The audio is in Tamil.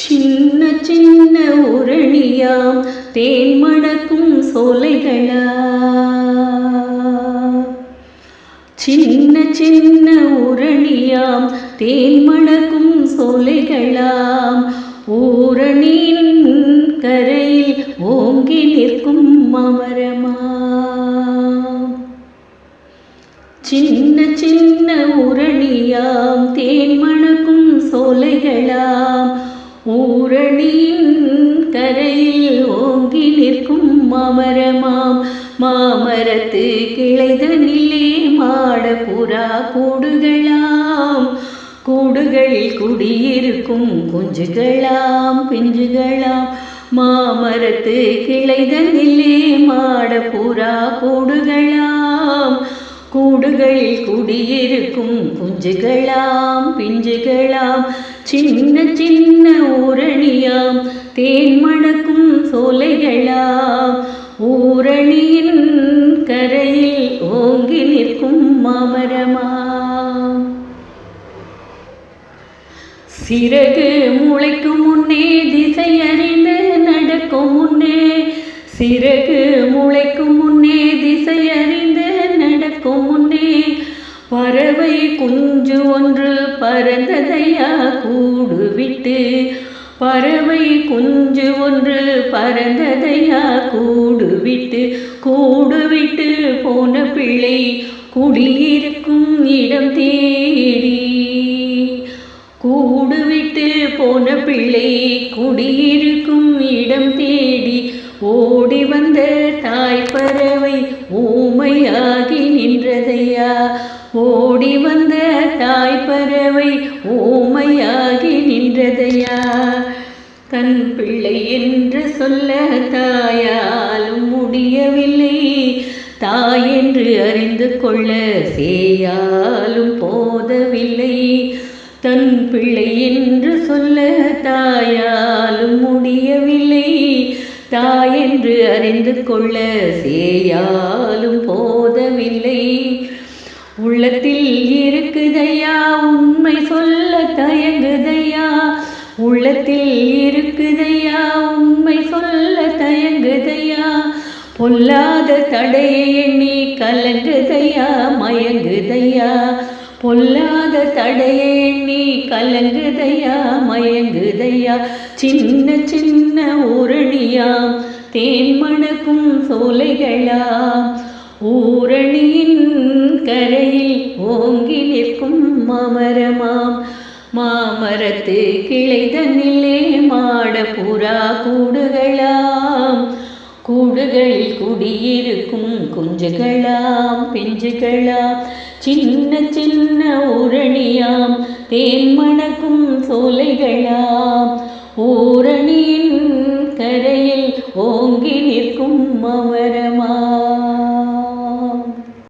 சின்ன சின்ன உரணியாம் தேன் மணக்கும் சோலைகளா, சின்ன சின்ன உரணியாம் தேன் மணக்கும் சோலைகளாம், ஊரணியின் கரையில் ஓங்கி நிற்கும் அமரமாம். சின்ன சின்ன உரணியாம் தேன் மணக்கும் சோலைகளாம், ஊரணியின் கரையில் ஓங்கி நிற்கும் அமரமாம். மாமரத்து கிளைதனிலே மாட புறா கூடுகளாம், கூடுகளில் குடியிருக்கும் குஞ்சுகளாம் பிஞ்சுகளாம். மாமரத்து கிளைதனிலே மாட புறா கூடுகளாம், கூடுகளில் குடியிருக்கும் குஞ்சுகளாம் பிஞ்சுகளாம். சின்ன சின்ன ஊரணியாம் தேன் மணக்கும் சோலைகளாம், ஊரணியின் கரையில் ஓங்கி நிற்கும் அமரமாம். சிறகு முளைக்கும் முன்னே திசை அறிந்து நடக்கும் முன்னே, சிறகு முளைக்கும் முன்னே திசை அறிந்து நடக்கும் முன்னே, பறவை குஞ்சு ஒன்று பறந்ததையா கூடுவிட்டு, பறவை குஞ்சு ஒன்று பறந்ததையா கூடுவிட்டு, கூடுவிட்டு போன பிள்ளை குடியிருக்கும் இடம் தேடி, கூடுவிட்டு போன பிள்ளை குடியிருக்கும் இடம் தேடி, ஓடி வந்த தாய் பறவை ஊமையாகி நின்றதையா, ஓடி வந்த தாய் பறவை ஊமையாகி நின்றதையா. தன் பிள்ளை என்று சொல்ல தாயாலும் முடியவில்லை, தாய் என்று அறிந்து கொள்ள சேயாலும் போதவில்லை. தன் பிள்ளை என்று சொல்ல தாயாலும் முடியவில்லை, தாய் என்று அறிந்து கொள்ள சேயாலும் போதவில்லை. உள்ளத்தில் இருக்குதையா உண்மை சொல்ல தயங்குதையா, உள்ளத்தில் இருக்குதையா உண்மை சொல்ல தயங்குதையா. பொல்லாத தடையை எண்ணி கலங்குதையா மயங்குதையா, பொல்லாத தடையை எண்ணி கலங்குதையா மயங்குதையா. சின்ன சின்ன ஊரணியாம் தேன் மணக்கும் சோலைகளாம், ஊரணியின் கரையில் ஓங்கி நிற்கும் அமரமாம். மாமரத்து கிளைதனிலே மாட புறா கூடுகளாம், கூடுகளில் குடியிருக்கும் குஞ்சுகளாம் பிஞ்சுகளாம். சின்ன சின்ன ஊரணியாம் தேன் மணக்கும் சோலைகளாம்,